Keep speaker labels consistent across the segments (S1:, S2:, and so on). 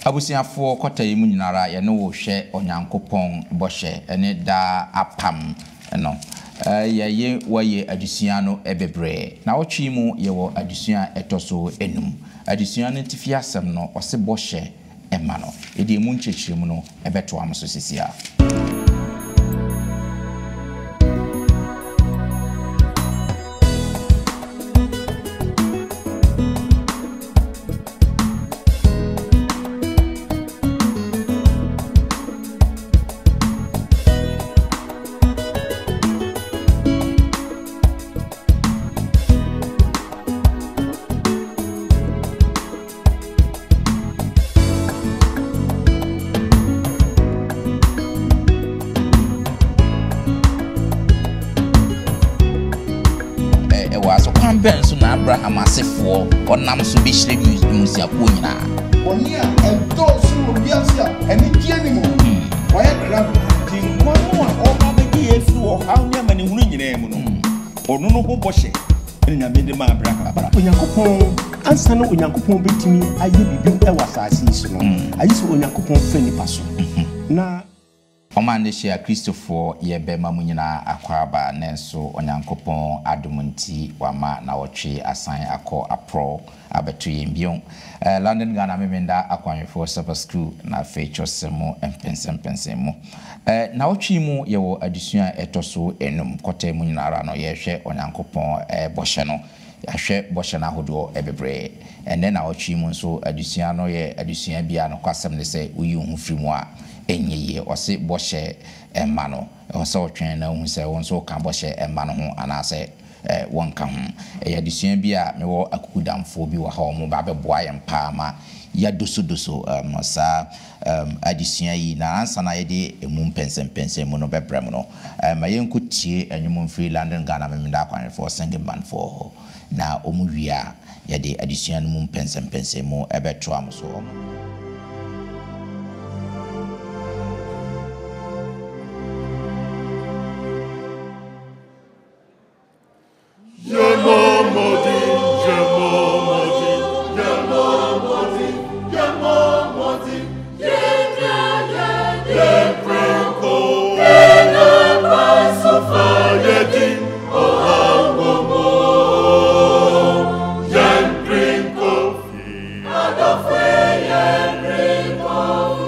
S1: Abusiafo kwata yi mu nyinara ye no wo hwe onyankopon bohye ene da apam no ye waye adusua no ebebre na otwi mu ye wo adusua etoso enum adusua no tifi asem no ose bohye ema no edi mu nchechire mu no ebeto am so sisia benso na Abraham asefo onam so be hire musiapo nyina
S2: oni a ento so biasia eni tie ni mo why grab tin kwanu a o ba be yesu o haw ne amane hunu nyina mu no ono no ho bohye eni na mede ma Abraham onyankopon ansa no onyankopon betimi aye bibi e wasase isu no ayi so onyankopon fa nipa so na
S1: Omande share Christopher yebe mamunyina akwaba nenso onyankopon adumunti wama na wotwe asan akọ apro abeto yembion London Ghana memenda akwanfo Sabbath school na feature semo empensempensemo na wotwe mu yewo adusua etoso enum kote munyina ara no yehwe onyankopon bohye no yahwe bohye na hodo ebebre ene na wotwe mu nso adusua no ye adusua bia no kwasem ne se uyi hu firimu a enye ose bohye emma no ose otwen na hu se won so kan bohye emma no ho anase won ka ho yadesua bi a mewo akukudamfo bi wa ha omo ba beboa yempa ma ya doso sa adesua yi na ansa na yede emu pensempensem no bebrem no ma yenko tie anyum free London Ghana memenda kwan for singing band for na omu wia yede adesua no mu pensempensem mo ebeto am so
S3: Sprinkle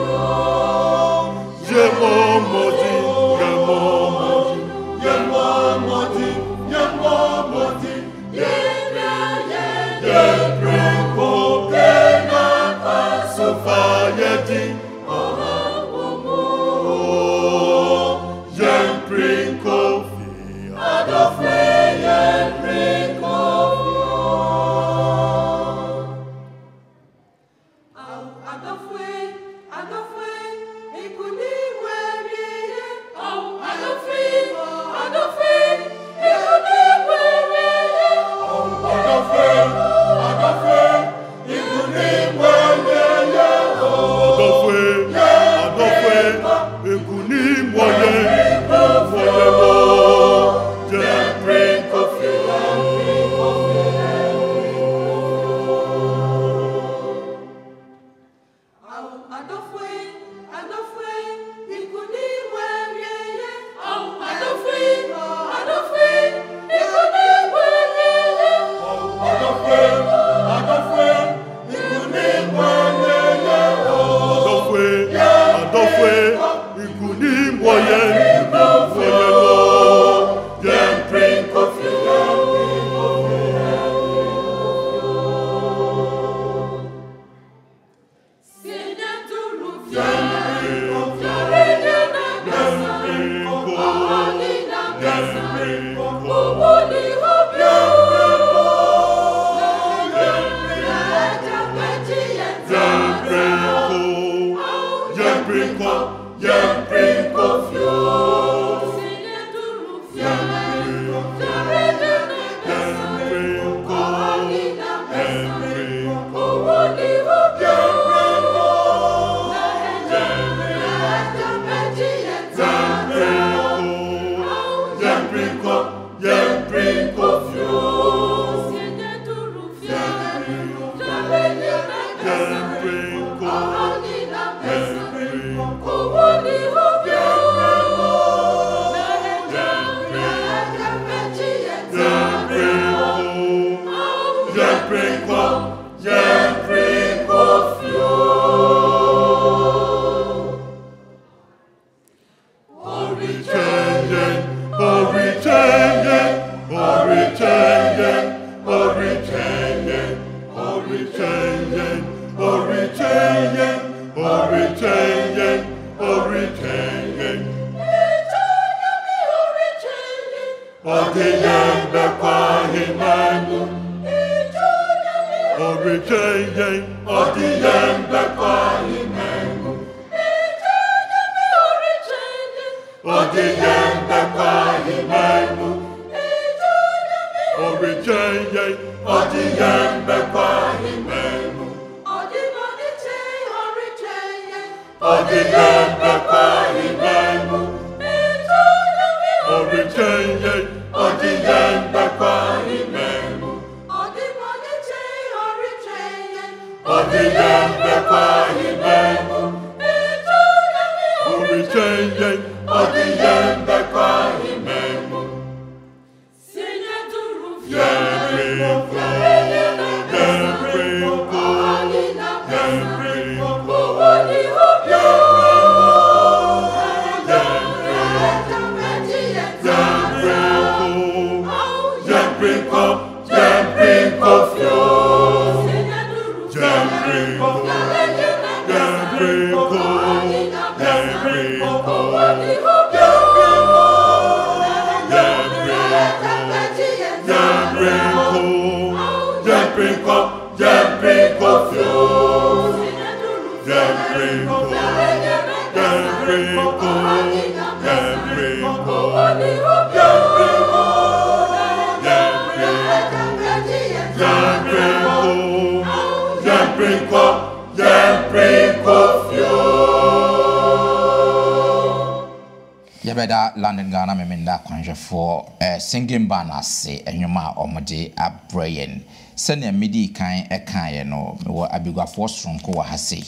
S1: Yabeda London Ghana memenda kwanje for singing band ase enwuma omode abrayen sene midi kan ekaye no wo abiguafo sonko wa hase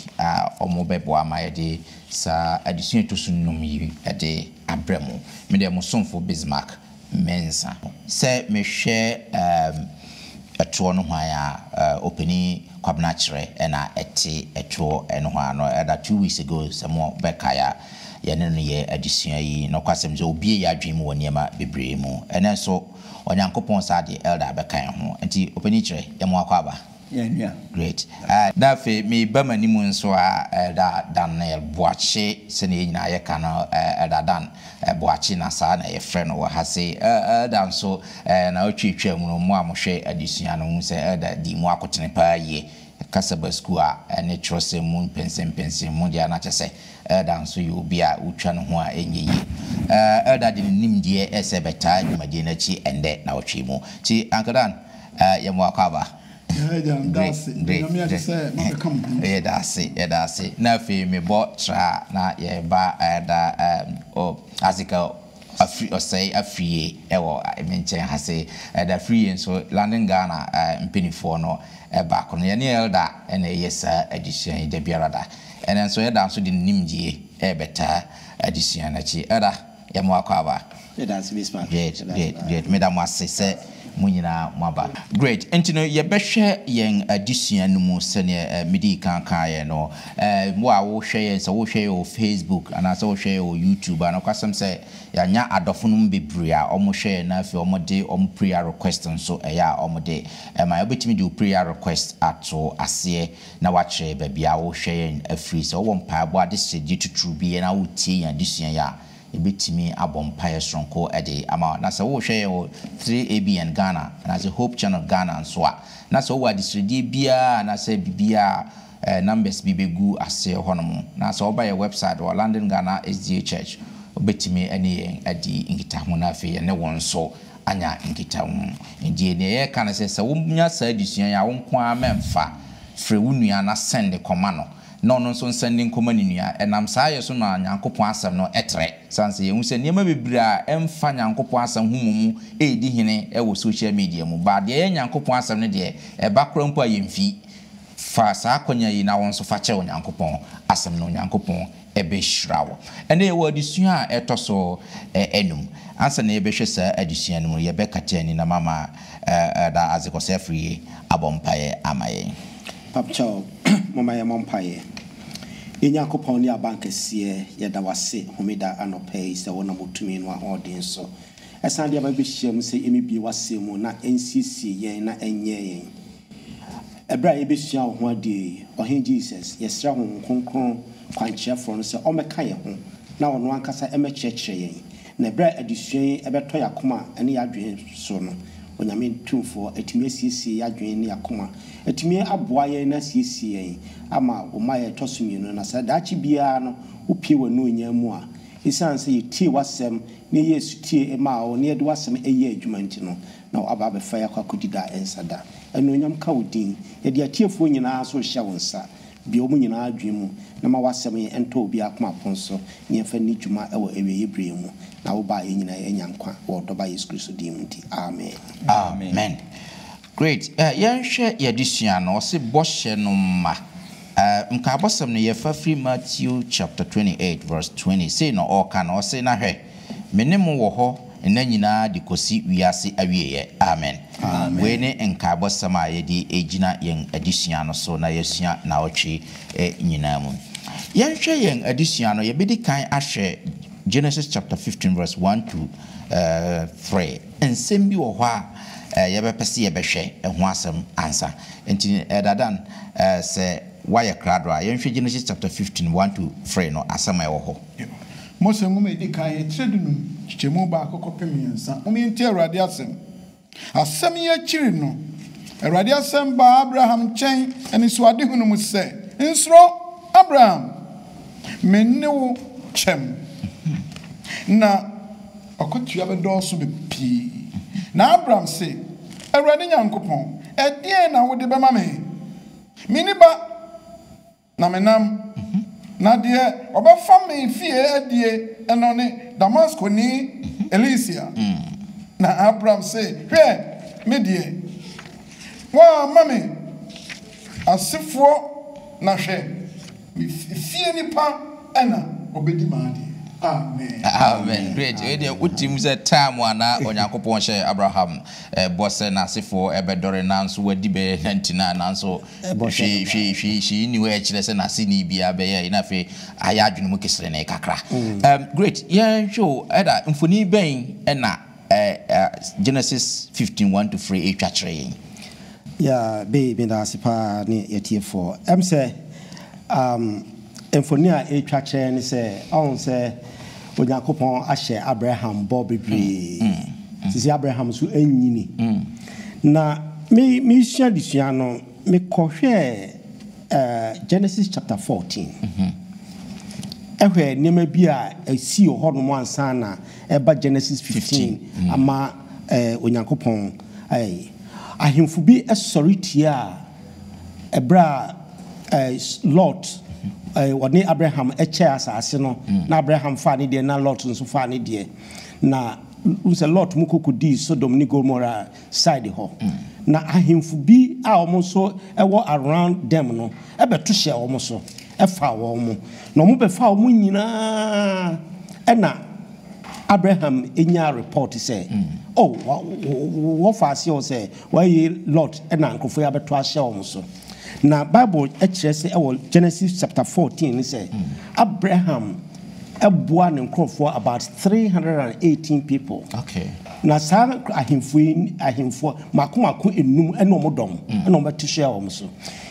S1: omobebo amayede sa addition to sunum yi ede abremu me de mo sonfo Bismarck mensa se me hwe eto no hwan a openi kwabna kire na ete eto eno hwan no that 2 weeks ago some bekaya yene no ye addition yi no kwasem je obi ya adwem woni ma bebre mu ene so onyankopon sa de elder bekan ho nti openi kire ye mo akwaba
S2: yeah
S1: great that fe me ba manimu nso a elder Daniel Boache se ne nyina ye ka no elder Dan Boache na sa na ye frɛ no wa ha se elder nso na otwetwa mu no mo amohwe addition no se elder di mu akotene pa ye Sabbath school ne trose mu pensem mu dia na chese elder nso you be a utwa no ho a enye elder de nim die ese beta dwumade na chi ende na otwe mu ti ankadan ye mo akaba that's it na fe me bo tra na ye ba azika afrie ewo menchen ha se da free so London Ghana mpenifo no ba kono ye ne elder na yesa addition de biarada and so elder so de nimdie beta addition na chi elder ye mo akwa
S3: that's Bismarck
S1: great madam assese munyina mwaba great entino ye behwe yen addition no mu sene midi kan ye no mo a wo hwe yen so wo hwe o Facebook ana so wo hwe o YouTube ana kwasem se ya nya adofo no bebre a omo hwe na afi omo de omo prayer request nso ya omo de ma obetimi de prayer request ato ase na wa kire ba bia wo hwe yen afri so wo mpa abo ade se di tuturu bi na wo tie yen addition ya ebetimi abompaye sonko ede ama na se wo hwe o 3ABN Ghana na se Hope Channel Ghana nso a na se wo distridi bia na se bibia numbers bibegu ase honom na se oba ye website wa London Ghana SDA Church obetimi ene adi ngita ho na afi ne won so anya ngita ho ndie ne ye kana se wo nya sa adisuan ya wo nko amemfa frɛ wo nua na send komano no so sending command nua enam saa ye so na nyankopon asem no etre sanse ye hu se niema bebira emfa nyankopon asem humumu edi hene e wo social media mu ba de ye nyankopon asem no de e ba kra mpo ayemfi fa saa konya yi na won so fa che nyankopon asem no nyankopon ebe hirawo ene ye wo adisuan a etoso enum ansa na ye behwe saa adisuan no ye be katani na mama da azikose free abompaye amaye
S3: Papcho, mama ya mompaye. Inyakopon ni abankese ya dawase homeda anope se wona mutumi no ahoden so. Esan dia ba behiem se emibie wase mu na NCC yen na enye yen. Ebra ye behia ho ade ohen Jesus yesra ho konkron kwankyefo no se omeka ye ho na ono ankasa emekyekye yen. Na ebra adisuan ebeto yakoma ene ya adwen so no. onyame tumfo etimi asiesie adwen ne akoma etimi aboa ye na asiesie ama omaye tosomienu na sadachi bia no opie wanu onyamu a isan se yitie wasem ne yesu tie ema o ne de wasem eye adwuma nti no na aba be fa yakwa kodida ensada eno onyam ka odin ye de atiefo nyina so hya wonsa bi omu nyina adwen mu na ma wasem ento obi akoma ponso ne fa ni dwuma ewo ewe yebre mu na wo ba ye nyina enyankwa wo do ba Yesu Kristo dim nti amen
S1: amen great yenhwe yedisua no se boshe no ma mka bosem no yefa free Matthew chapter 28 verse 20 say no oka no say na hwe menem wo ho na nyina de kosi wiase awieye amen we ne nka bosem a yedi ejina yen adisua no so na yesua na otwe nyina mu yenhwe yen adisua no yebedi kan ahwe Genesis chapter 15 verse 1 to 3 ensem bi wo ho a yebepese yebehwe ho asem ansa enti dadan se why crowd ra yenhwe Genesis chapter 15 1 to 3 no asema e wo ho
S2: Mose ngum edikai tredunum chichemu ba akokopemiensa omienti Awurade asem ye chiri no Awurade asem ba Abraham chen eni so ade hunu mu se nsro Abraham mennewo chem na okotua be doso be pi na Abraham se Awurade Nyankopon edie na wode be ma me miniba na menam na de obafa me fie adie eno ne Damascus ni Elisia na Abraham say hwe me die wa mame asifo na hwe fie nipa ena obedi maade amen
S1: great we dey utim ze time ana Onyankopon hye Abraham bosse na asifo ebedore na nso wadi be 99 na nso hwe ni we kire se na sini bia be ye na fe aya adwunu mu kesere na kakra great yeah show eda mfoni ben na Genesis 15:1 to 3 etwachre yin
S3: yeah be na sipa ne yetiefo say mfoni a etwachre ne se on se Onyankopon ahye Abraham bo bebre sisi Abraham so anyini na me hia disua no me kohwe Genesis chapter 14 ehwe nema bi a esi ho no ansa na eba Genesis 15 ama Onyankopon ahemfu bi esoritia ebra Lot woni Abraham eche asase no na Abraham fa ne de na Lot nso fa ne de na unse Lot mukokudi Sodom ni Gomorrah side ho na ahemfu bi a omo so ewo around them no ebeto hye omo so efa wo mo na omo be fa omo nyina na Abraham enya report say wo fa se o say why Lot na nkofo ya beto ahye omo so na Bible ekire say Genesis chapter 14 say Abraham ebua ne nkrofo about 318 people
S1: okay
S3: na sa ahemfo makomako enum ene omodom ene ometishe awom so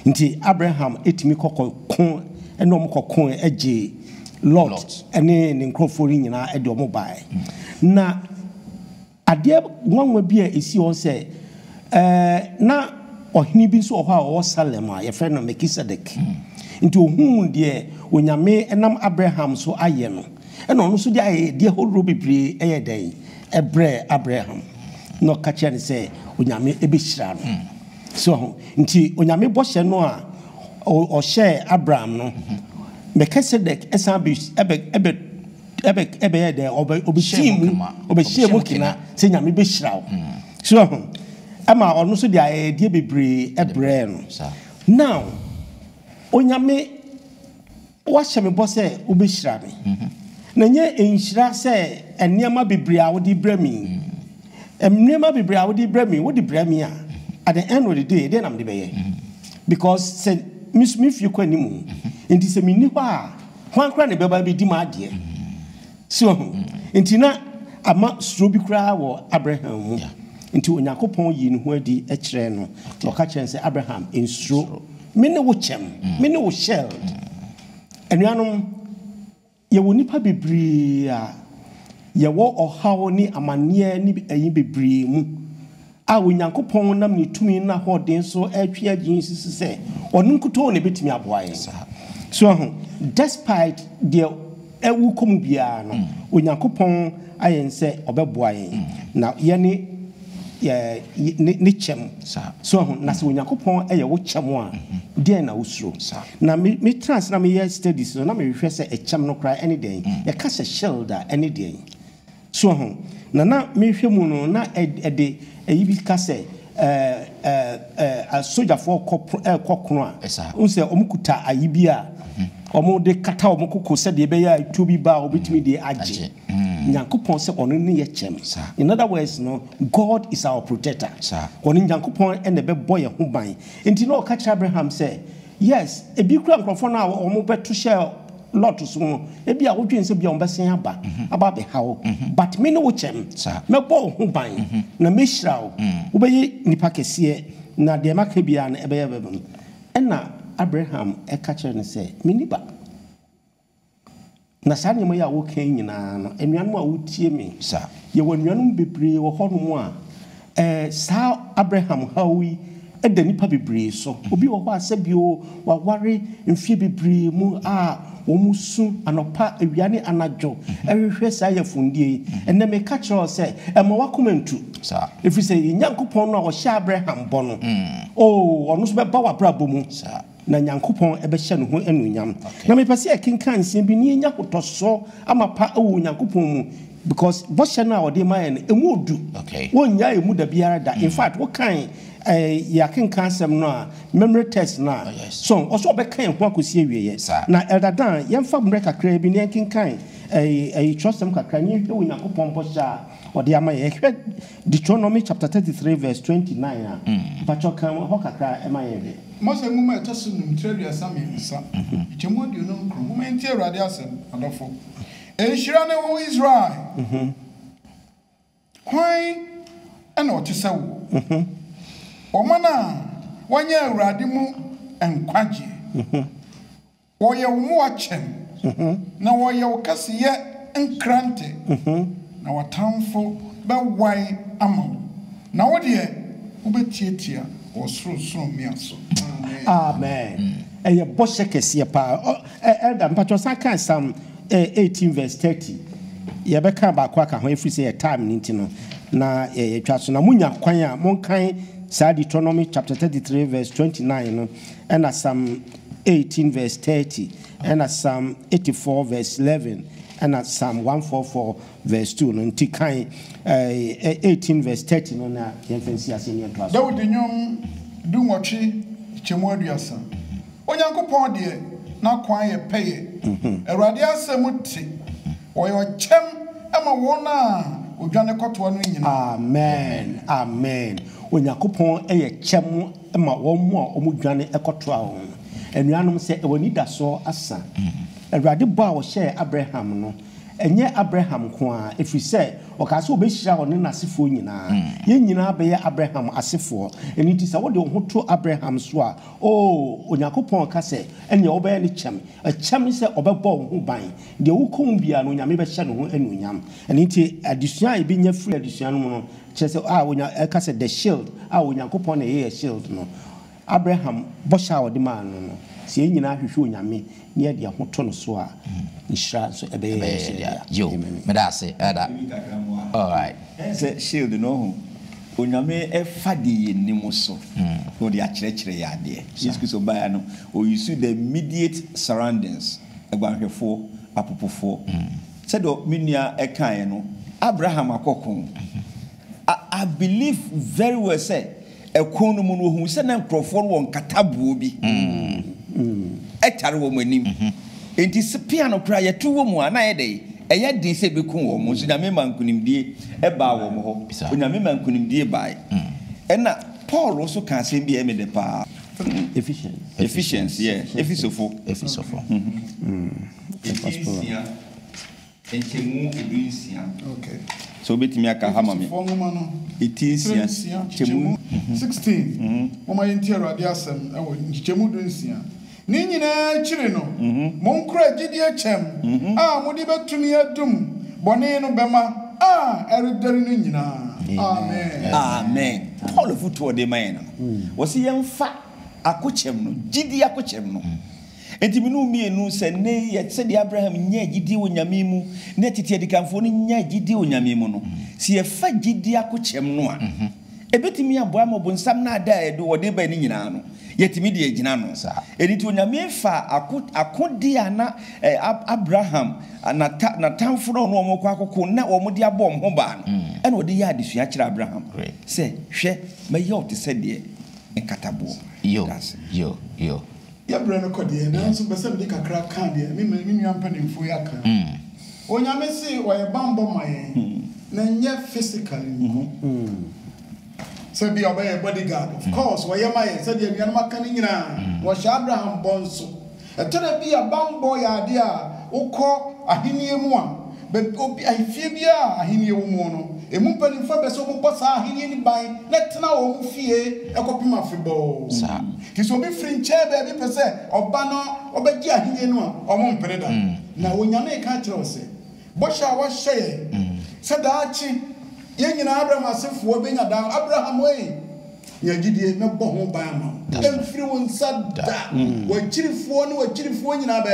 S3: nti Abraham etimi kokko ene omkokko eje Lot ene ne nkrofo nyina ede omobai na ade nwanwa bi a esi ho say na ohini bi so ho a o Salem a ye friend no Melchizedek nti ohun de onyame enam Abraham so aye no ena ono so de aye de horo bebre eye den ebre Abraham no kache ne say onyame ebehira no so nti onyame bo hye no a o hye Abraham no Melchizedek esan be ebe ye de obehyiemu kina se nyame behira so ama ono so de aye de bebre ebre no now onyame wahye me bo se obehira me na nye enhira se eniema bebre a wodi brami eniema bebre a wodi brami wodi brami a at the end of the day then am de beye because say me fi ko animu enti se minni ho a hwan kra ne beba be di ma ade so enti na ama suro bi kra wo Abraham mu enti Onyankopon yi ne ho adi e kire no no ka kire se Abraham ensuro me ne wo chem me ne wo shell enuanom ye wo nipa bebre a ye wo ohawo ni amane ni ayi bebre mu a Onyankopɔn nam ne tumi na hɔden so atwa agyin sɛ ɔno nkuto ne betumi aboa yɛn so despite the ewu komu biara no Onyankopɔn ayɛn sɛ ɔbɛboa yɛn na yɛne ne kyɛm so na sɛ Onyankopɔn ɛyɛ wo kyɛm a deɛ na wosuro na me trans na me yɛ studies no na me hwehwɛ sɛ ɛkyɛm no kra ɛne deɛ yɛka sɛ shield a ɛne deɛ so na me hwɛ mu no na ɛde ɛyi bi ka sɛ a sojafoɔ kɔkono a unsɛ omukuta ayi bi a omo de kata omo kokko sɛ de be ya tubi ba obetimi de agye Nyankopɔn sɛ ɔno ne yɛ kyɛm in other words no God is our protector ɔno Nyankopɔn ɛna bɛbɔ yɛ ho ban enti na ɔka kyerɛ Abraham sɛ yes ebi kura nkrɔfo na ɔmo bɛto hyɛ lot so no ebi a wodwen sɛ bia ɔmbɛsen aba be hawo but me ne wo kyɛm mɛbɔ wo ho ban na mehyira wo wobɛyɛ nipa kɛseɛ na de maka bia na ɛbɛyɛ bɛbam ɛna Abraham ɛka kyerɛ ne sɛ me niba na saa nneɛma yɛ a wokan nyinaa no anuanom a wotie me yɛwɔ anuanom bebree wɔ hɔ no mu a saa Abraham hawi ɛda nipa bebree so obi wɔ hɔ a sɛ bio waware mfie bebree mu a womusu anopa awiane anadwo ɛhwehwɛ saa yɛ fundie ɛnɛ me ka kyerɛ sɛ ɛma wakomantu ɛfiri sɛ Nyankopɔn no a ɔhyɛ Abraham bɔ no ɔno so bɛba wabrabɔ mu na Nyankopɔn ɛbɛhyɛ no ho anuonyam na mepɛ sɛ ɛkenka nsɛm bi ne nya kotɔso ama pa ɛwɔ Nyankopɔn mu because bɔhyɛ no a ɔde ma yɛ no ɛmu odu wɔnnya ɛmu da biara da in fact wɔkan yakenka asɛm no a memory test na so ɔso ɔbɛkan ho akosi awieyɛ na eldadan yɛmfa mmerɛ kakra bi ne yɛkenkan trustem kakra ne yɛhwɛ wɔ Nyankopɔn bɔhyɛ a ɔde ama yɛhwɛ Deuteronomy chapter 33 verse 29 a mpatwɔ kan hɔ kakra ɛma yɛhwɛ
S2: Mose nguma ɛtɔso numtrɛ wiasa mmiɛnsa kyɛmu aduonu nkron nguma ntie Awurade asɛm adɔfo ɛnhyira ne wo Israel kwan ɛna ɔte sɛ wo Omana wanya Awurade mu enkwagye wɔyɛ wo mu akyɛm na wɔyɛ wo kaseyɛ nkrante na watamfo bɛwae ama wo na wo deɛ wobɛtiatia wɔ soro miaso
S3: amen ɛyɛ bɔhyɛ kɛseɛ pa ɛda mpatwɔ sa kan Psalm 18 verse 30 yɛbɛka baako aka ho ɛfiri sɛ yɛ time ne nti no na yɛtwa so na munya kwan a monkan saa Deuteronomy chapter 33 verse 29 no ɛna Psalm 18 verse 30 ɛna Psalm 84 verse 11 ɛna Psalm 144 verse 2 no nti kan 18 verse 30 no na yɛmfɛnsi ase ne yɛntoa so
S2: Dawid nyom du nwɔtwe kyɛmu aduasa Onyankopɔn deɛ na kwan yɛ pɛyɛ Awurade asɛm te wɔyɛ ɔkyɛm ama wɔn a odwane kɔtoa no nyina
S3: amen amen Onyankopɔn ɛyɛ kyɛm ma wɔn mu a ɔmo dwane ɛkɔtoa wɔn anuanom sɛ ɛwɔ nidaso asa Awurade bɔ a wɔhyɛ Abraham no ɛnyɛ Abraham ko a ɛfiri sɛ ɔka sɛ ɔbɛhyira ɔne n'asefoɔ nyinaa yɛn nyinaa bɛyɛ Abraham asefoɔ ɛno nti sɛ wode wo ho to Abraham so a Onyankopɔn ka sɛ ɛneɛ wobɛyɛ ne kyɛm ɛkyɛm sɛ ɔbɛbɔ wo ho ban deɛ wokɔm biara no Onyame bɛhyɛ ne ho anuonyam ɛno nti adesua a yɛbɛnya firi adesua no mu no kyerɛ sɛ ɛka sɛ the shield a Onyankopɔn na ɛyɛ shield no Abraham bɔhyɛ a ɔde maa no no sɛ yɛn nyinaa hwehwɛ Onyame ne yɛde ho to no so a nhyira so ɛbɛyɛ
S1: yo medase ada all right
S2: sɛ shield no Onyame ɛfa de yɛnim so no de akyerɛkyerɛ yɛ adeɛ Jesus Christ obaya no o use the immediate surroundings ɛgbanhwɛfoɔ apopofoɔ sɛ do menua ɛkae no Abraham akɔkɔ I believe very well say ɛkɔn no mu no hu sɛ na nkrɔfoɔ wɔ nkatabuo bi ɛtare wɔ manim enti sepia no kra yɛto wɔ mu a na yɛde ɛyɛ din sɛ bɛku wɔ mu so Nyame ma nkonimdie ɛbaa wɔ mu hɔ Onyame ma nkonimdie bae ɛna Paul also ka asɛm bi ɛmɛ de paa Ephesians yeah Ephesofo Enchemu edunsia okay so betimi aka hama me etinsia chemu 16 mama yenti Awurade asɛm ɛwɔ nchemu dunsia ni nyina kyire no monkura gidi akyɛm a mode betumi adum bɔne no bɛma a ɛredari no nyina amen Paul foto de man was he yemfa akochem no gidi akochem no enti me no mienu se ne ye se de Abraham nya gidi onyame mu na tete adikanfo no nya gidi onyame mu no se ye fa gidi akochem no a ebetimi aboa mo bonsam na ada edo wode ba ni nyina no yetimi de agina no enti onyame fa akodi ana Abraham na tamfo no mo kwa akoko na wo de abom ho ba no ene wode ya adesua kire Abraham se hwe maye o te se de nkatabo
S1: yo
S4: ya brano kode na nso besem de kakra kan de me nua mpanimfo ya kan onyame se wo ye bambo maye na nye physically so be obey bodyguard of course wo ye maye se de nua maka ni nyina wo sha Abraham bonso etore bi abambo ya de a ukọ ahenie mu a be obi ahifie bia ahenie wo mu no emu mpanimfo be so mo bosa ahenie ni ban na tena wo mu fie ekopima febo
S1: sa
S4: kiso obi frinche be bi pese oba no obegi ahenie no a omo mpereda na wonyame ka kire ose bosha wa hye se daachi ye nyina Abraham asefo be nya da Abraham we nya gidie me bo ho ban ma emfiri won sada wachirifo ne wachirifo nyina ba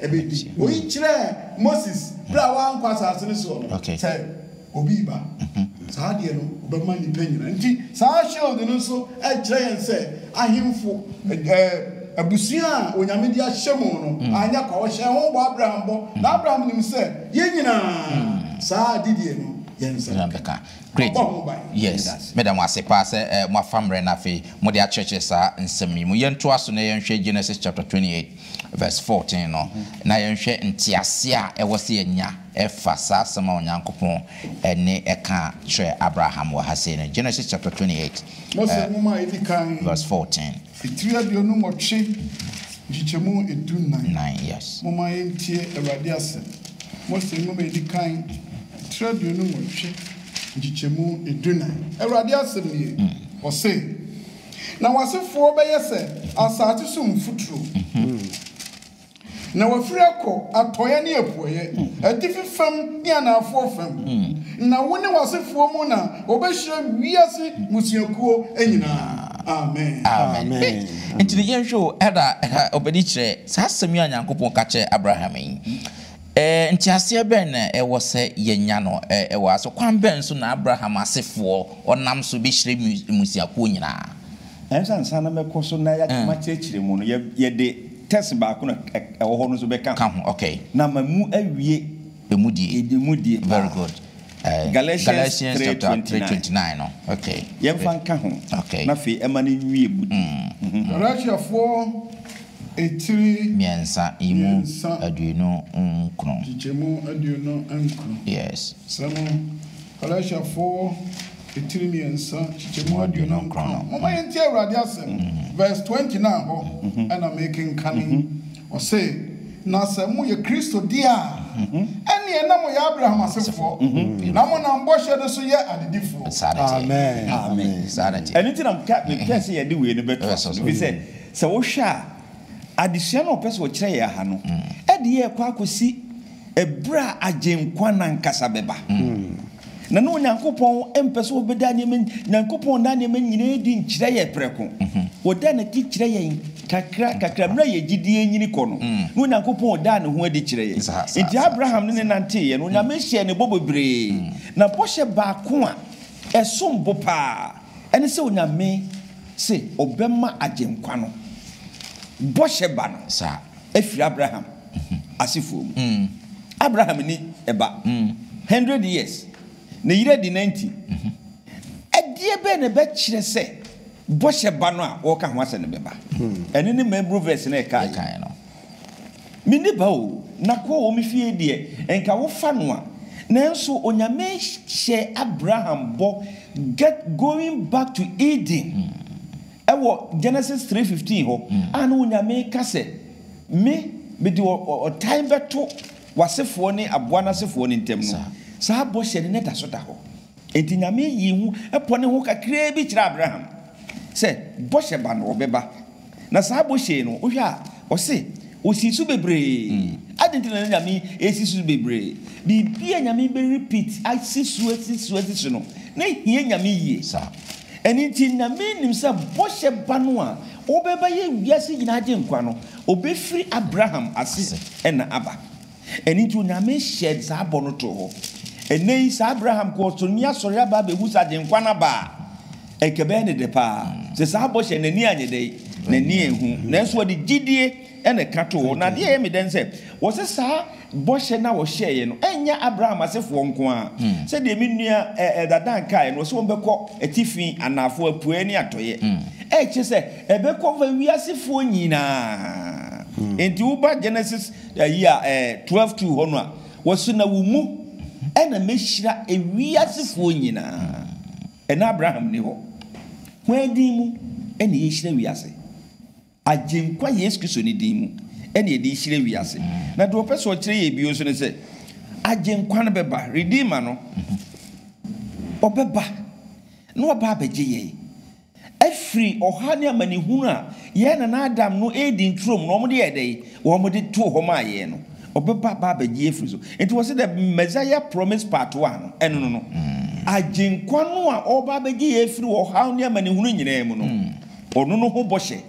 S4: ebedi oyi kire Moses bra wa nkwasa asene so say obi ba saa de no obema ni panyina nti saa shield no so e kire yen say ahimfo abusia onyame di ahyemu no anya kwa wo hye ho bo Abraham bo na Abraham nim say ye nyina saa didie no
S1: great. Yes. Madam was a pass more family na fe mo dia churches are nsemi mu yento aso na yenhwe Genesis chapter 28 verse 14 no na yenhwe ntiase a e wose enya e fasa sama onyankopon ene eka hwe Abraham wa hase na Genesis chapter
S4: 28
S1: verse 14
S4: itria dio no moche jichemu edun
S1: 9 yes
S4: mama yentie Awurade ase Mose mama edikan itria no moche jichemu eduna Awurade ase nie o say na wasefo be yese asate so mfuturo na wafiri akọ atoye ne epoye adifi fam ne anafo fam na woni wasefo mu na obehire wiase musiakuo enyina amen
S1: amen enti yen show eda obedi kire sa asemi anyankopon ka kire Abraham nti ase ben e wo se yenya no e wo aso kwan ben so na Abraham asefo onam so behire musiakuo nyina
S2: ensan na mekoso na ya machechire mu no ye de test back no ewo ho no so be kan
S1: okay
S2: na mamu awie emudie
S1: very good Galatians chapter 3:29 no okay
S2: yemfa nka ho
S1: okay
S2: na fe ema ne nwie budi
S4: Galatians 4:3
S1: miensa imu aduonu nkro
S4: jichemu aduonu nkro
S1: yes
S4: samo Galatians 4:3 miensa jichemu aduonu nkro mama yenti Awurade asem verse 29 ho and I'm making cunning or say na samu ye Kristo dia ene na mo ya Abraham asefo na mo na mboshe do so ye adedifo
S1: amen sanity
S2: anything am say ye de we no beto we say se wo hwa adesua no pese wo kire ye ha no e de ye kwa akosi ebra agenkwa na nkasa beba na no nyankopon empese obeda ne men nyankopon da ne men nyine di nkire ye preko woda na ti kire ye kakra mra ye gidie nyini ko no no nyankopon da ne ho adi kire ye enti Abraham ne nante ye no nyame hye ne bobobre na pohye ba ko a esombo pa ene se onyame se obema agenkwa no bohye ba no
S1: sa
S2: efiri Abraham asifo Abraham ni eba 100 years na yire di 90 edie be ne be kire se bohye ba no a wo ka ho ase ne beba ene ne membro verse na e kai
S1: no
S2: mini ba o na ko wo mi fie die enka wo fa no a nanso onyame hye Abraham bo get going back to Eden ewo Genesis 3:15 ho ana onyame ka se me di o time beto wasefo ni aboa na sefo ni ntem no sa bo hye ne da so da ho enti nyame yi hu epone ho kakra bi kira Abraham se bo hye ba no obeba na sa bo hye no ohwa o se osisu bebre adentina nyame esisu bebre bibia nyame be repeat asisu no na hie nyame yie
S1: sa
S2: Anything Name himself, Boshe Banua, Obeba Yasi Yinaji Quano, Obe free Abraham as and Abba. And into Name shed Sabonoto. And nays Abraham calls to Nia Soraba, who's at Jinquanaba. A cabane de pa, the Sabosh and the near day, the near whom, that's what the GDA and the cattle. Now, the evidence said, was a sir, Bosh and now sharing, and ya Abraham as if one qua. Said the minia that Danka and was one beco, a tiffy and now for a puenia to ye. She said, a beco we are si for Nina. Into Uber Genesis, year 12 to honor, was soon a wumu. And a meshra a wiasifunina. And Abraham knew where dimu and yeshre wiase. A jim qua yes kusuni dimu and ye dishre wiase. Now to a person tree bios and say, a jim quanabeba, redeemano. Obeba, no baba jay. Every or hania manihuna, yen and Adam no aid in trum, normally a day, or modi two homayeno. Obeba baba Jeffreys. It was the Messiah promise part 1. And no. I jin quanoa or baba Jeffrey or how near many winning or no boshe.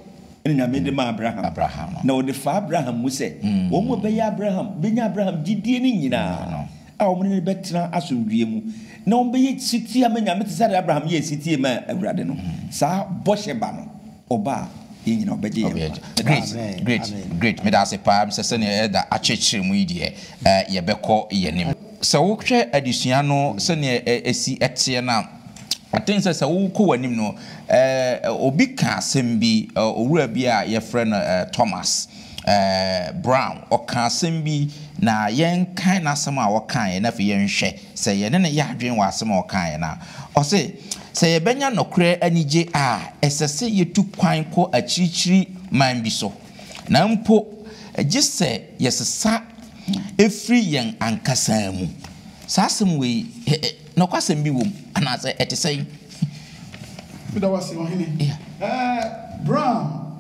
S2: And I made Abraham. No, the Abraham would say, one will be Abraham, being Abraham, Gideon, our many better as we dream. No, be it city, I mean, I met Abraham, yes, city, man, a radino. Sa boshe bano, oba. Great. Me da se pa me se ne da achechire mu ide ye beko yenim so wo hwe adusua no se ne esi etie na atin se wo ko wanim no obi ka sembi owura bi a ye frɛ no Thomas Brown o ka sembi na yen kan na asem a wo kan na fe yen hwe se ye ne ya adwen wa asem a wo kan na o se say benya nokre anije a esese yetu kwan ko achirichiri man bi so na mpo agise yesesa efri yen ankasa mu sasem we no kwasem bi wom anase etesei
S4: bida wase ohene Brown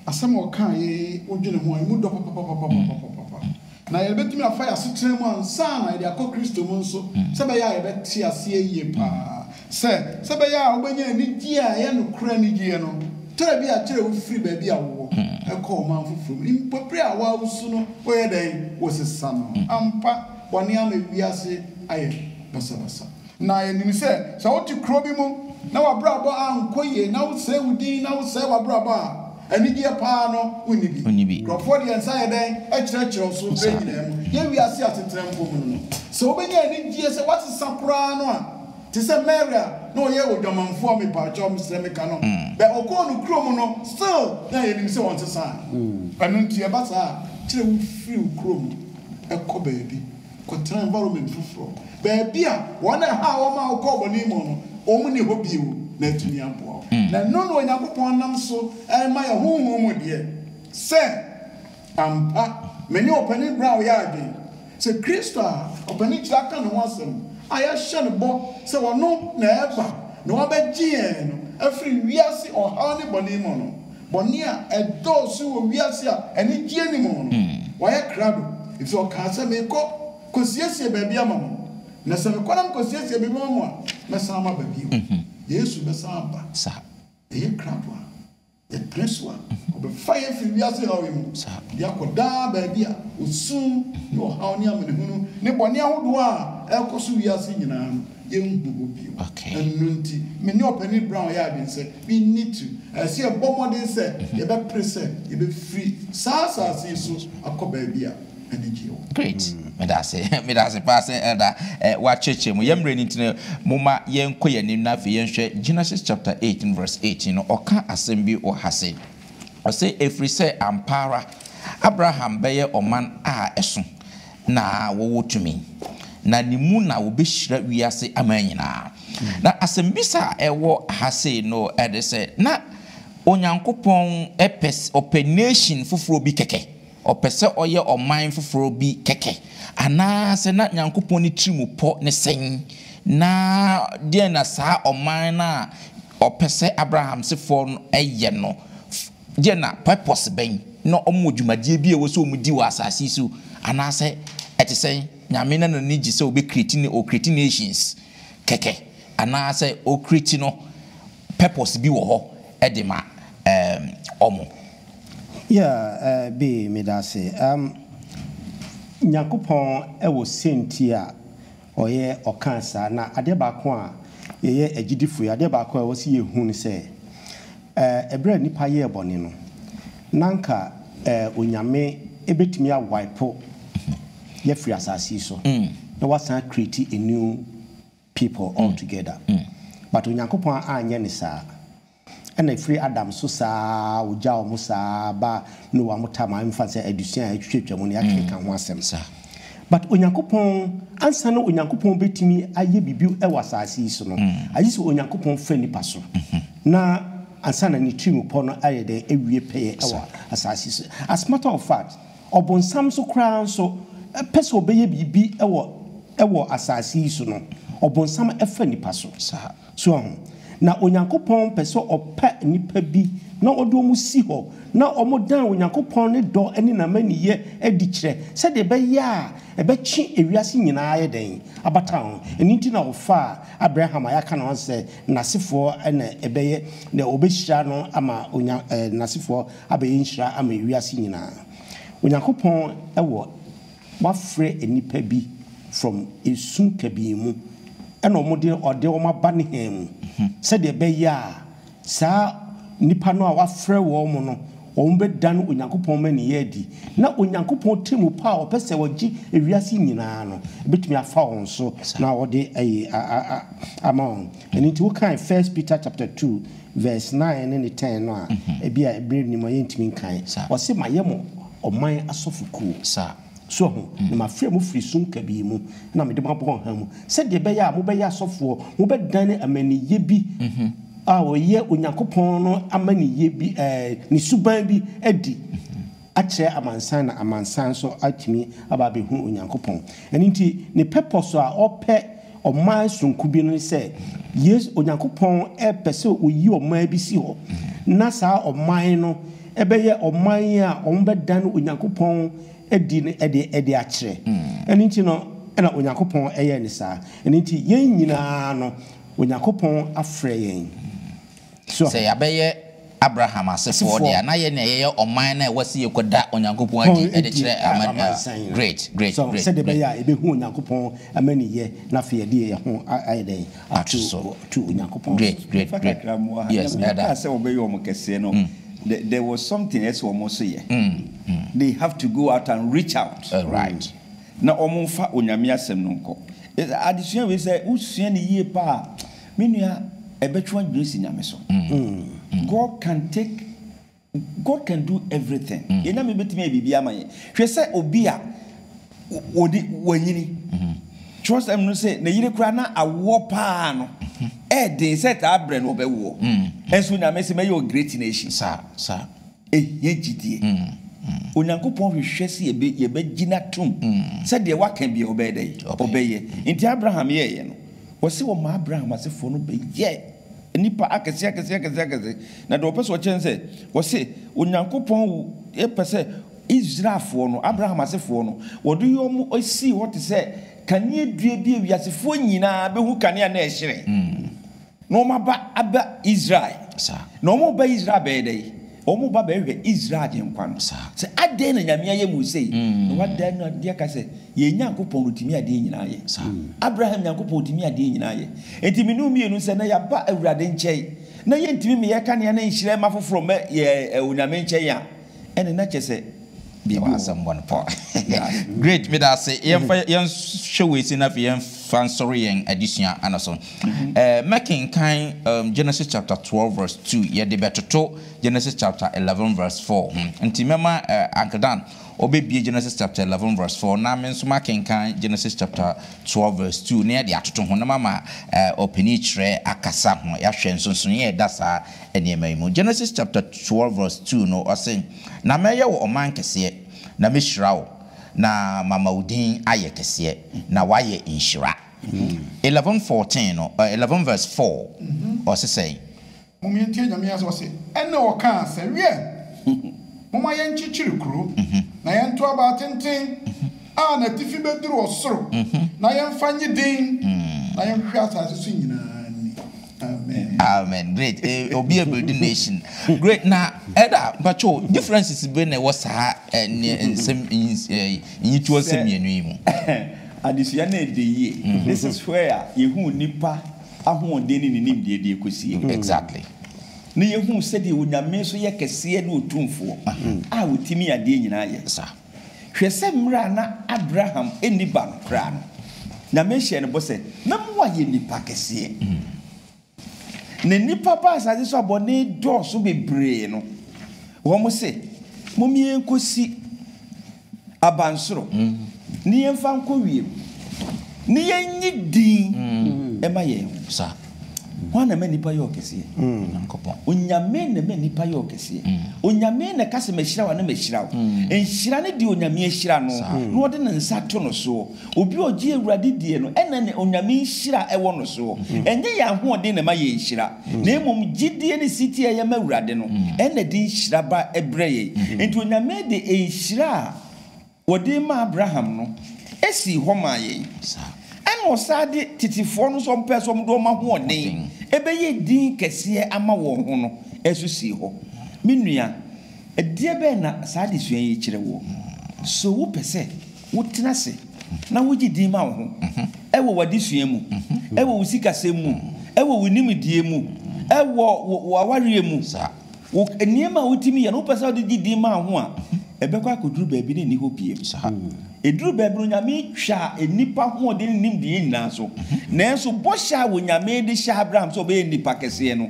S4: asem o kan ye odwene ho mu do papa na ye betimi afa ya sotre mu ansa na ye akọ Kristo mu nso se be ya ye beti ase yie pa se be ya obenya ni di a ye no kura ni die no tere bi a kire wo free ba bi a wo e ko man fufuru impopre a wa usu no wo ye den wo sesa no ampa boni am ewiase aye basa na ye nim se wo ti kro bi mu na wa brabo ankoye na wo se wudin na wo se wa brabo a ani die pa no unibi croford ye nsa ye den e kire so be nyina mu ye wiase atetere mpo mu no so obenya ani die se what is sakura no a ti se Maria no ye odwamanfo me pa cho me se me ka no be okonu krom no still na ye nim se won sesa anu ntie ba sa kire wo free krom e ko baby ko tran environment fufuro baby a wona ha wo ma ko boni mo no o mu ni hobi wo na tuni ampo na no no Onyankopon nam so e ma ye honhom mu de se ampa meni opani Brown ya adwen se Kristo a opani kira ka no asem aya hye bo se wono na eba na wabegye no afri wiase oha ne boni mo no boni a edosu wo wiase a eni gie ni mo no waya krado if so ka se me ko siesie ba bia mamo na se me kwanam ko siesie ba mamo a me sama ba bio Yesu be sama sa e krado a e preswa obe fire fi wiase ha we mu ya koda ba bia osum no ha oni amenehunu ne boni ahodo a ekoso wiase nyina ye nhugo bio enunti me ne opani Brown ya bin say we need to see a bomodin say ye be prese ye be free sa see so akoba bia anigio
S1: great me da say pass elder wa cheche mu yemre ni tine moma yenko ye nim na fe yenhwe Genesis chapter 18 verse 18 no oka asem bi o hase o say every say ampara Abraham beye oman a eso na wo tumi na nimu na wo behira wiase amanyina na asembisa ewo hase no ede say na Onyankopon epes operation fufuro bi keke opese oye oman fufuro bi keke ana se na Nyankopon ni trimu po ne sen na de na sa oman na opese Abraham se fo no eye no de na purpose ben no omodwumadie bi e wo so omudi wa asase so ana se etesen nyame na niji se obe create nations keke ana se o create no purpose bi wo ho edema omo.
S3: Yeah, be me da say Nyankopon ewo senti a oye okansa na ade ba ko a ye agidifo ade ba ko a wo si ye hu ni say ebra nipa ye bone no nanka onyame ebetimi a wipe ye free asasi so na wasan create a new people altogether but Nyankopon anye ni saa and a free Adam so sa uja o musa ba no wa mutama mfa se adusia atwetwa mu ne akeka ho asem sa but Onyankopon ansa no Onyankopon betimi aye bibiu e wasase so no ayi so Onyankopon fa nipa so na ansa na ni trimu po no aye de ewie peye e wa asase so as matter of fact obonsam so kra so pese obeye bibi e wo asase so no obonsam e fa nipa so sa so na Onyankopon pese opa nipa bi na odo mu si ho na omodan Onyankopon ne do eni na maniye edi kire se de be ya e be chi ewiase nyina aye den abata ho eni nti na ofa Abraham ayaka na onse nasefo ene ebeye na obehira no ama nasefo abeye nhira ama ewiase nyina Onyankopon ewo wafre enipa bi from esun kabi mu ena omode ode omaba ne hem said the beya sa nipa no a wafrɛ wo mo no wo be dan Onyankopon ma ne yedi na Onyankopon temu pa o pese wogi ewiase nyina no betumi afa won so na wode amount and into what kind 1 Peter chapter 2 verse 9 and 10 no a e bia e bre ni mo yentimi kan o se mayemo oman asofuku sa so na ma frɛ mo firi sunka bi mu na me de ma bɔ ha mu sɛ de bɛ ya mo bɛ ya sɔfoɔ mo bɛ dan amaniye bi a oyɛ Onyankopɔn no amaniye bi ni suban bi adi akyerɛ amansan na amansan so atimi aba be hu Onyankopɔn ɛni nti ne purpose a ɔpɛ ɔman sunku bi no sɛ yes Onyankopɔn pɛ sɛ oyi ɔman bi si hɔ na saa ɔman no ɛbɛyɛ ɔman a ɔmo bɛ dan Onyankopɔn edi akire eni nti no na Onyankopon eye ni saa eni nti yen nyina no Onyankopon afrɛ yen so
S1: say abeye Abraham asefo de na ye na ye oman na wasi yekoda Onyankopon adi ede kire great
S3: so say de be ya ebe hu Onyankopon amani ye na fe de ye ho ayeden to Onyankopon
S1: great yes
S2: that say obey omo kese no there was something else almost here. They have to go out and reach out.
S1: Right.
S2: Now, omonfa onyame asem no nko. Addition we say usua ne yie pa. Menua ebetwa grace nyame so. God can do everything. Ye na me betimi e bibia maye. Hwe se obi a odi wanyini. Trust them no say na yire kura na awo pa no. They set abre no be wo. Enso nyame se me your great nation.
S1: Sir.
S2: Ye gidie. Onyankopon hwehwe se ye be gina tum. Se de waka bi obedey. Obeye. Nti Abraham ye no. Wo se wo ma Abraham asefo no be ye. Nipa akese. Na do pese wo chen se wo se Onyankopon e pese Israelfo no Abraham asefo no wo do yo osi what say kanye due bi wiasefo nyina be hu kane na ehire no maba aba Israel sa no mo ba Israel be dey o mo ba hwe Israel genkwa no sa se ade na nyame aye mu sei no wada na de ka se ye Nyankopon rutimi ade nyina ye sa Abraham Nyankopon rutimi ade nyina ye entimi no mienu se na ya ba awurade nkyei na ye ntimi me ye kane na ehire ma foforo me ye onyame nkyei a ene na kyese
S1: someone for great me that say yen show we see na yen fan sorry yen addition anason making kind Genesis chapter 12 verse 2 ye de betoto Genesis chapter 11 verse 4 nti mema Uncle Dan obebie Genesis chapter 11 verse 4 na men so making kind Genesis chapter 12 verse 2 na de atoto ho na mama openi kire akasa ho ya hwe nsonson ye da sa eniema mu Genesis chapter 12 verse 2 no o say na meye wo oman kese na mehira wo na mama udin aye kese na waye inhira 11:14 no 11 verse 4 o say
S4: mumye tie nyame aso say ene wo ka se wie mama yen chichiri kuro na yen to aba tenten a na tifi beduru osoro na yen fanye din na yen hwe asase so nyina ni amen
S1: Amen. Great. Obi a building nation. Great. Now, Eda, but you differences between was and some in to us in
S2: Adisia na de ye. This is where you who nipa ahu ndeni ni nim de ekosi.
S1: Exactly.
S2: Na ye hu se de onyame so ye kese na otumfo. A wotimi ade nyina ye.
S1: Sir.
S2: Hwese mra na Abraham eniba no kra no. Na me hye ne bo se na mo ye nipa kese. Na nipa pa asase so abone do so bebre no. Wo mo se mo mi enkosi abansoro. Ni yemfa nko wiem. Ni yenyi din ema ye.
S1: Sir.
S2: Wana me nipa yo kese.
S1: Nyankopon.
S2: Onyame na me nipa yo kese. Onyame na kase mehira wa na mehira wo. Enhira ne di onyame ehira no. No ode ne nsa to no so. Obi ogie awurade die no ena ne onyame ehira ewo no so. Enye ya ho ode na ma ye ehira. Na emom gidie ne siti ya ma awurade no. Ena di ehira ba ebreye. Enti onyame de ehira wode ma Abraham no esi ho ma ye. Ano sade titifo no so mpeso mdo ma ho den ebeye din kese ama wo ho no esusi ho menua edie be na sade suan yi kire wo so wo pese wo tenase na wo gi din ma wo ho ewo wadi suan mu ewo usika sem mu ewo winimdie mu ewo waware mu wo eniema wotimi ye no pese wo gi din ma ho a ebekwa koduru ba bi ni ho pie eduru ba bi nyame twa enipa ho de nim de nyina so na enso bosha wo nyame de sha Abraham so be enipa kese no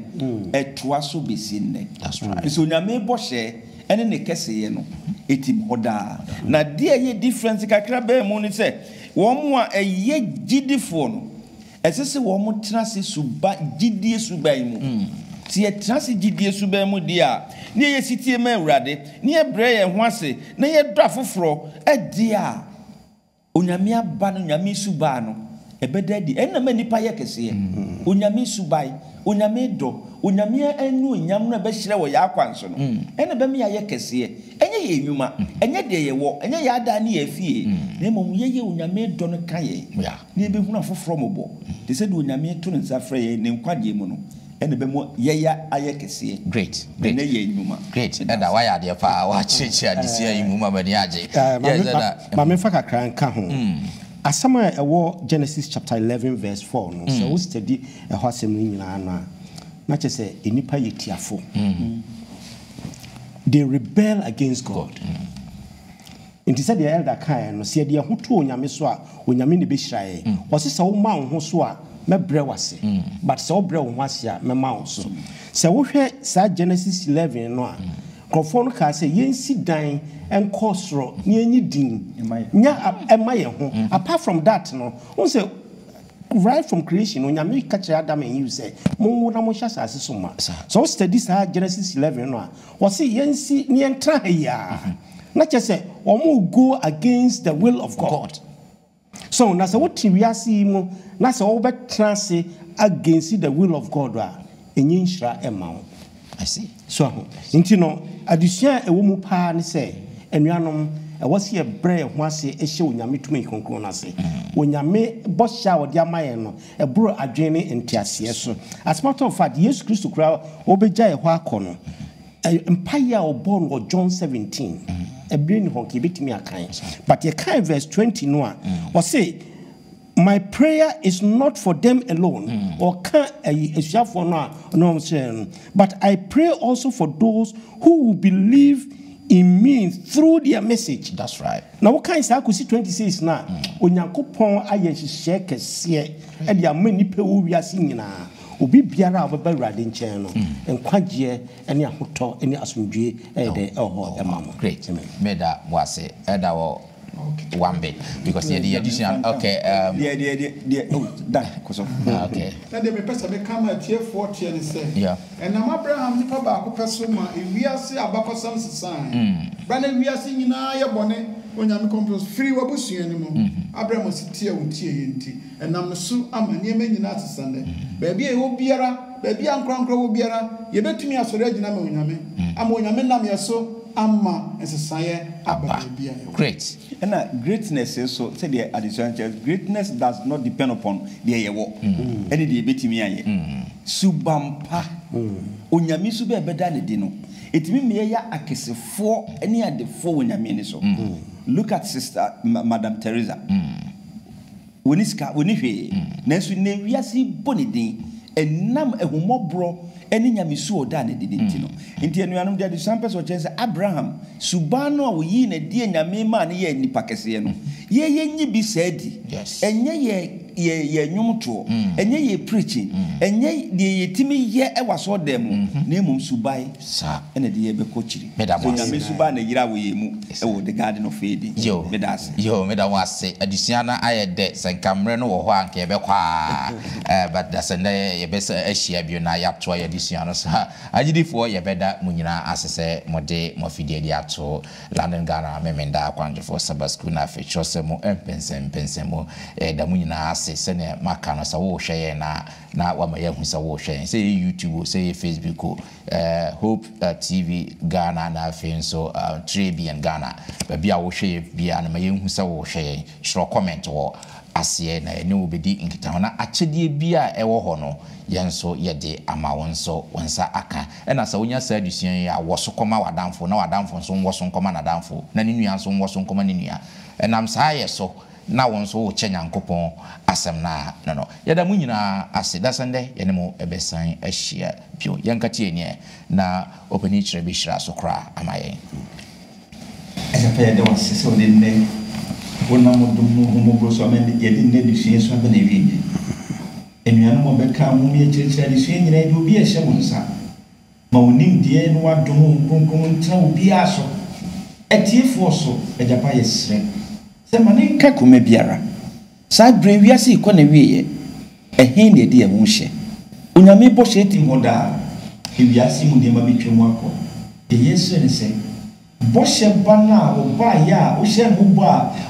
S2: etoa so besi nne that's right so nyame boshe ene ne kese no etim hoda na de ye difference kakra ba mu ni se wo mo a eye gidifo no esese wo mo trase suba gidie suba mu ti e trase gidie suba mu dia ne ye sitie ma awurade ne ye bre ye ho ase ne ye dwa foforo dia onyame aba no nyame suba no ebeda di enna ma nipa ye kese onyame subai onyame do onyame anu onyam no be hire wo ya kwanso no enna be me ye kese enye ye enwuma enye de ye wo enye ya da ne ye fie na mom ye onyame do no kan ye ne be hunu foforo mobo de se de onyame to ne safre ye ne nkwade mu no ene be mo yeya ayekese
S1: great
S2: ne ye nyuma
S1: great eda wa ya de pa wa chichi adisia yi mu ma bani age
S3: ma me fa kakra nka ho asama ewo Genesis chapter 11 verse 4 no so we study e ho asem ni nyina no na che se enipa yetiafo they rebel against God. Inti said the elder kan no se de hoto onyame so a onyame ne be hirae o se wo ma ho so a mebre wase but so bre wo wase a mema wo so se wo hwe sa Genesis 11 no a krofo no ka se yensi dan enkosro ne enyi din nya emaye ho apart from that no won say right from creation onyame ka kire Adam and you say mo na mo hya sase so ma so study sa Genesis 11 no a wo se yensi ne entra ya na che se omo go against the will of God. So na so what we are seeing mo na so we betrance against the will of God wa enyi nhira ema.
S1: I see.
S3: So nti no adusua ewo mu pa ne se enuanom ewose ye bre ho ase ehye onyame tumi konkron na se onyame bosha wode amaye no ebro adwene ntiase so as matter of fact Jesus Christ kura obegya ye ho akono empire oborn or John 17 ebrin ho ke betimi akan but ye kan verse 20 no a o say my prayer is not for them alone or can for no but I pray also for those who will believe in me through their message.
S1: That's right.
S3: Now what kind of 26 na onyankopon aye hye kese e dia mani pe wo wiase nyina obi biara obeba urade nchen no enkwagye ene ahoto ene asomdwe e de eho emamo.
S1: Great. Meda wase eda wo one bit because the addition okay
S2: that koso
S1: okay
S4: na de me pesa me kama tie 40 ne say
S1: yeah
S4: and na Abraham nipa ba ko peso ma ewiase abakosam sesan bra na ewiase nyina ye bone onyame kompos free wabusua ni mo Abraham sitie wontie yenti enam so amane ma nyina sesande ba bia e wo biara ba bia nkronkro wo biara ye betumi asore agina ma onyame ama onyame nam ye so amma esesaye ababia.
S1: Great.
S2: And greatness is so say the addition greatness does not depend upon the yewo any the betimi aye subampa onyame su be beda ne di no etimi me ya akesefo ene adefo onyame ne so look at sister Madam Teresa woniska woni hwe nanso ne wiase bonidin enam ehumobro ene nyame su oda ne di nti no nti enuanom de the samples o chese Abraham subano a wo yi na die nyame ma ne ye nipa kese no ye nyi bi saadi enye ye nwumto enye ye preaching enye de ye timi ye ewaso dem na emum subai sa ene de ye be kochiri so nyame suba na yira wo ye mu e wo the garden of Eden meda wase adusua na ayede senkamre no wo ho anka ye be kwa but that's and ye be ahia bio na yato ye adusua no sa agidifo ye beda munyina asese mode mofidie di ato London Ghana memenda kwanje for Sabbath school na fe chose mo empensem da munyina sene makano sa wo hwe na wa ma yahu sa wo hwe say YouTube say Facebook Hope TV Ghana na afinso Trebian Ghana bia wo hwe bia na ma yahu sa wo hwe shro comment wo ase na ene obedi nkita na achedie bia ewo ho no yenso yede ama wonso wonsa aka ena sa wonya sa adusuan ya woso koma wadamfo na wadamfo so woso koma na damfo na ne nua so woso koma ne nua enam sa yeso na wonso wo chenyankopon asem na no yada munyina ase dasande yene mo ebesan ahia bio yankati enie na opani kire be hira so kra amaye ejape de wase so de ne wona mo dum mo bro so amende yedi ne dusue so abena wi enuanu mo beka mo mi kire dusue nyina de obi ehye mo nsa ma onim de no wadom kronkron ntra obi aso etiefo so ejape yesre se mane ka kuma biara sa bre wiase iko na wiye ehe ne de emu hye onyame bo hye tim hoda wiase mu de ma betwemu akọ de yesu ne se bo hye bana oba ya o hye no bo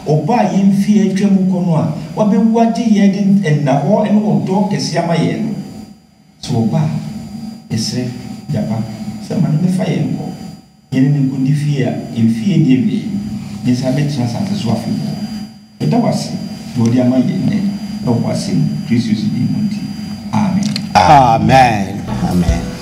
S2: oba ye mfie atwemu kọ no a wabewu ade ye de na ho ene wo do kese ama ye no so oba esre japa se mane me fa ye nko yene ne kundi fie a mfie de wi Nisabet transante so afi. Eda wase, bodi ama ye ne, no wase, Jesus di munti. Amen.
S3: Amen. Amen.